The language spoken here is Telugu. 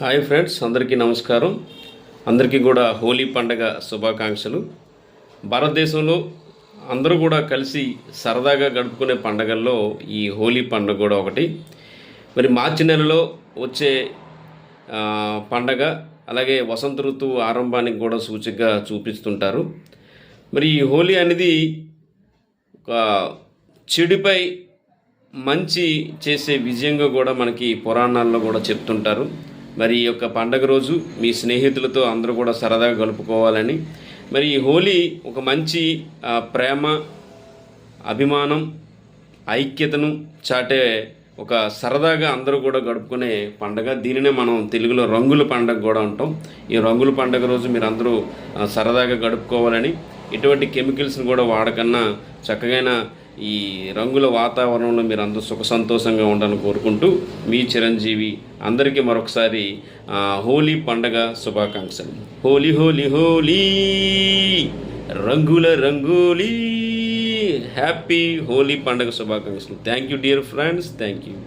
హాయ్ ఫ్రెండ్స్, అందరికీ నమస్కారం. అందరికీ కూడా హోలీ పండగ శుభాకాంక్షలు. భారతదేశంలో అందరూ కూడా కలిసి సరదాగా గడుపుకునే పండగల్లో ఈ హోలీ పండుగ కూడా ఒకటి. మరి మార్చి నెలలో వచ్చే పండగ, అలాగే వసంత ఋతువు ఆరంభానికి కూడా సూచికగా చూపిస్తుంటారు. మరి ఈ హోలీ అనేది ఒక చెడుపై మంచి చేసే విజయంగా కూడా మనకి పురాణాల్లో కూడా చెప్తుంటారు. మరి ఈ యొక్క పండగ రోజు మీ స్నేహితులతో అందరూ కూడా సరదాగా గడుపుకోవాలని, మరి ఈ హోలీ ఒక మంచి ప్రేమ, అభిమానం, ఐక్యతను చాటే ఒక సరదాగా అందరూ కూడా గడుపుకునే పండగ. దీనినే మనం తెలుగులో రంగుల పండగ కూడా ఉంటాం. ఈ రంగుల పండగ రోజు మీరు అందరూ సరదాగా గడుపుకోవాలని, ఎటువంటి కెమికల్స్ని కూడా వాడకన్నా చక్కగా ఈ రంగుల వాతావరణంలో మీరు అందరూ సుఖ సంతోషంగా ఉండాలని కోరుకుంటూ మీ చిరంజీవి. అందరికీ మరొకసారి హోలీ పండగ శుభాకాంక్షలు. హోలీ హోలీ హోలీ, రంగుల రంగోలీ. హ్యాపీ హోలీ పండగ శుభాకాంక్షలు. Thank you dear friends, thank you.